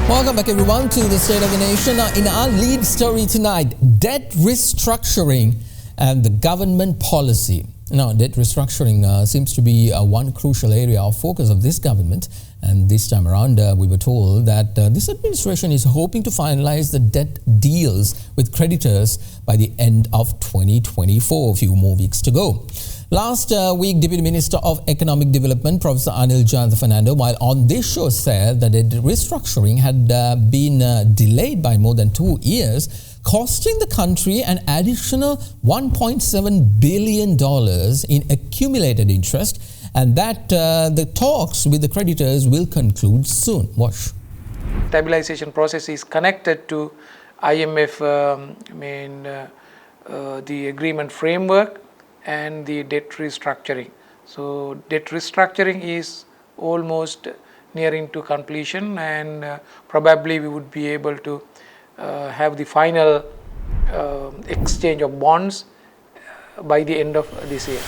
Welcome back, everyone, to the State of the Nation. In our lead story tonight, debt restructuring and the government policy. Now, debt restructuring seems to be one crucial area of focus of this government. And this time around, we were told that this administration is hoping to finalize the debt deals with creditors by the end of 2024. A few more weeks to go. Last week, Deputy Minister of Economic Development, Professor Anil Jayantha Fernando, while on this show said that the restructuring had been delayed by more than 2 years, costing the country an additional $1.7 billion in accumulated interest, and that the talks with the creditors will conclude soon. Watch. Stabilization process is connected to IMF, the agreement framework and the debt restructuring. So debt restructuring is almost nearing to completion, and probably we would be able to have the final exchange of bonds by the end of this year.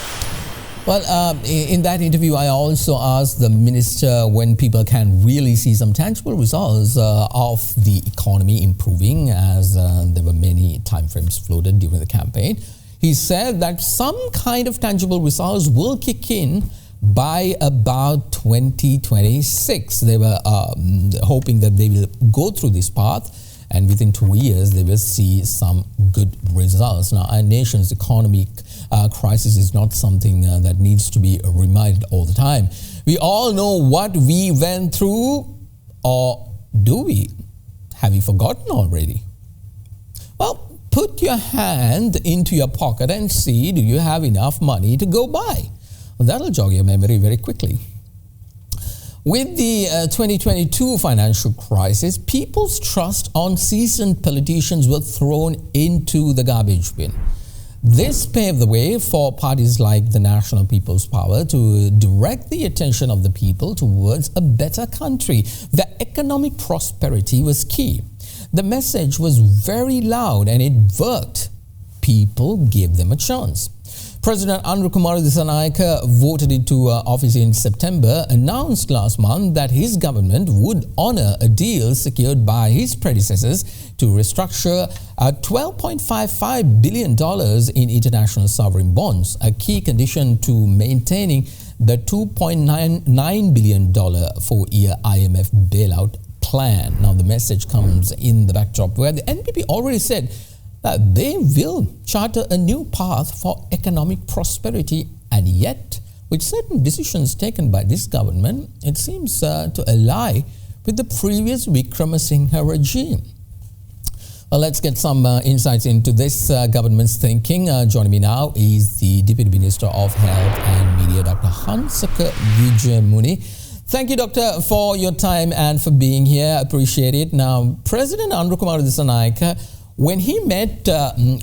Well, in that interview, I also asked the minister when people can really see some tangible results of the economy improving, as there were many timeframes floated during the campaign. He said that some kind of tangible results will kick in by about 2026. They were hoping that they will go through this path, and within 2 years they will see some good results. Now, our nation's economic crisis is not something that needs to be reminded all the time. We all know what we went through, or do we? Have you forgotten already? Well, put your hand into your pocket and see, do you have enough money to go by? Well, that'll jog your memory very quickly. With the 2022 financial crisis, people's trust on seasoned politicians were thrown into the garbage bin. This paved the way for parties like the National People's Power to direct the attention of the people towards a better country. The economic prosperity was key. The message was very loud and it worked. People gave them a chance. President Anrukumara Dissanayake, voted into office in September, announced last month that his government would honour a deal secured by his predecessors to restructure $12.55 billion in international sovereign bonds, a key condition to maintaining the $2.99 billion four-year IMF bailout plan. Now, the message comes in the backdrop where the NPP already said that they will charter a new path for economic prosperity, and yet, with certain decisions taken by this government, it seems to ally with the previous Wickremesinghe regime. Well, let's get some insights into this government's thinking. Joining me now is the Deputy Minister of Health and Media, Dr. Hansaka Wijemuni. Thank you, Doctor, for your time and for being here. I appreciate it. Now, President Anrukumara Dissanayake, when he met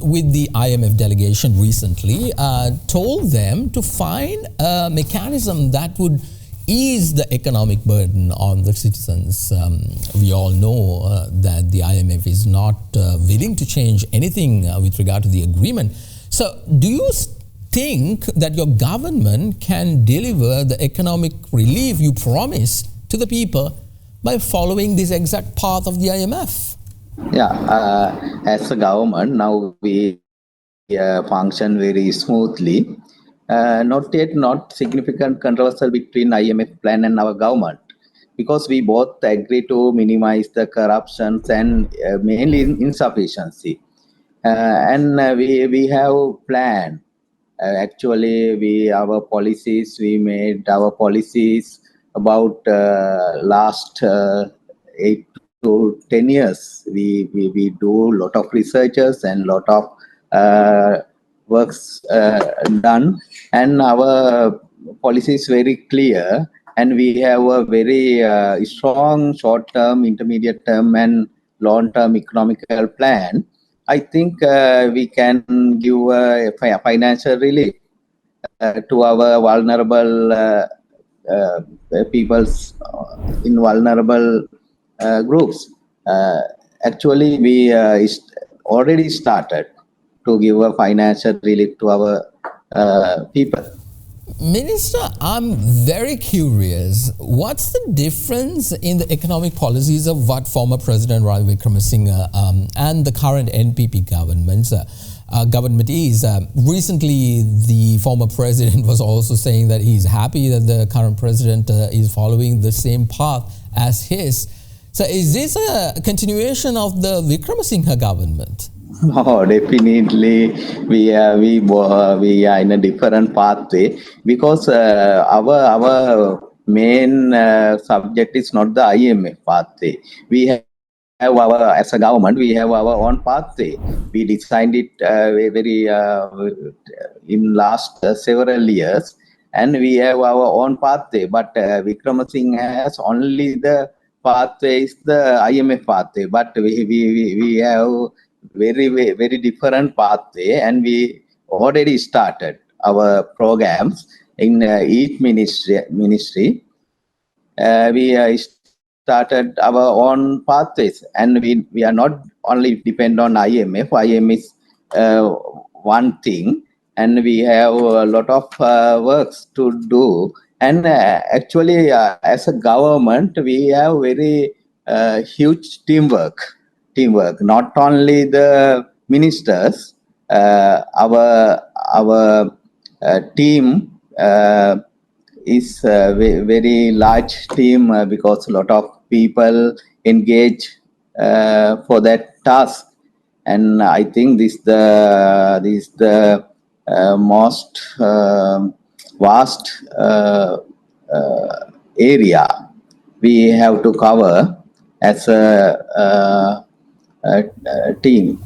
with the IMF delegation recently, told them to find a mechanism that would ease the economic burden on the citizens. We all know that the IMF is not willing to change anything with regard to the agreement. So, do you think that your government can deliver the economic relief you promised to the people by following this exact path of the IMF? Yeah, as a government, now we function very smoothly. Not significant controversy between IMF plan and our government, because we both agree to minimize the corruptions and mainly insufficiency. And we have planned. Actually, we made our policies about last 8 to 10 years. We do a lot of researches and lot of works done, and our policy is very clear, and we have a very strong short-term, intermediate-term and long-term economical plan. I think we can give a financial relief to our vulnerable peoples in vulnerable groups. Actually, we already started to give a financial relief to our people. Minister, I'm very curious. What's the difference in the economic policies of what former President Ranil Wickremesinghe and the current NPP government is? Recently, the former president was also saying that he's happy that the current president is following the same path as his. So is this a continuation of the Wickremesinghe government? No, definitely we are in a different pathway because our main subject is not the IMF pathway. We have as a government, we have our own pathway. We designed it very in last several years, and we have our own pathway. But Wickremesinghe has only the pathway is the IMF pathway, but we have very different pathway, and we already started our programs in each ministry. We started our own pathways, and we are not only depend on IMF. IMF is one thing, and we have a lot of works to do. And actually, as a government, we have very huge teamwork. Not only the ministers, our team is a very large team because a lot of people engage for that task, and I think this the most vast area we have to cover as a team.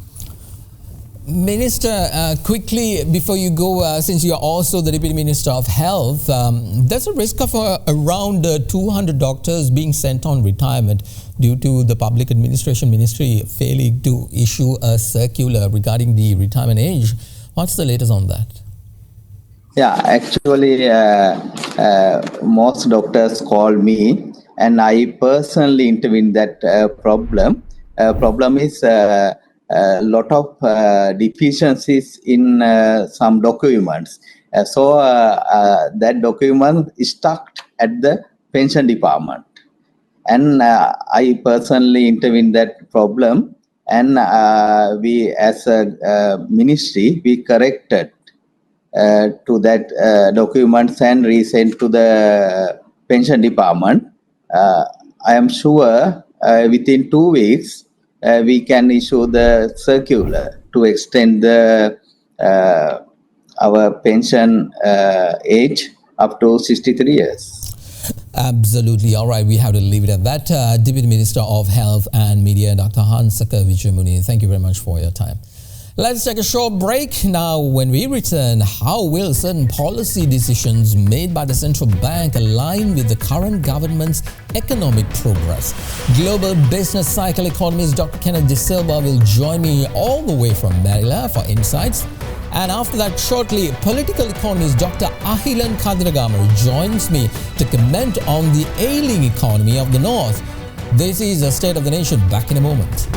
Minister, quickly before you go, since you are also the Deputy Minister of Health, there's a risk of around 200 doctors being sent on retirement due to the Public Administration Ministry failing to issue a circular regarding the retirement age. What's the latest on that? Yeah, actually, most doctors call me, and I personally intervene that problem. Problem is a lot of deficiencies in some documents. So that document is stuck at the pension department. And I personally intervene that problem. And we as a ministry, we corrected to that documents and resent to the pension department. I am sure within 2 weeks, we can issue the circular to extend the our pension age up to 63 years. Absolutely. All right. We have to leave it at that. Deputy Minister of Health and Media, Dr. Hansaka Wijemuni, thank you very much for your time. Let's take a short break. Now, when we return, how will certain policy decisions made by the central bank align with the current government's economic progress? Global business cycle economist Dr. Kenneth De Silva will join me all the way from Manila for insights. And after that, shortly, political economist Dr. Ahilan Kadiragama joins me to comment on the ailing economy of the North. This is a State of the Nation. Back in a moment.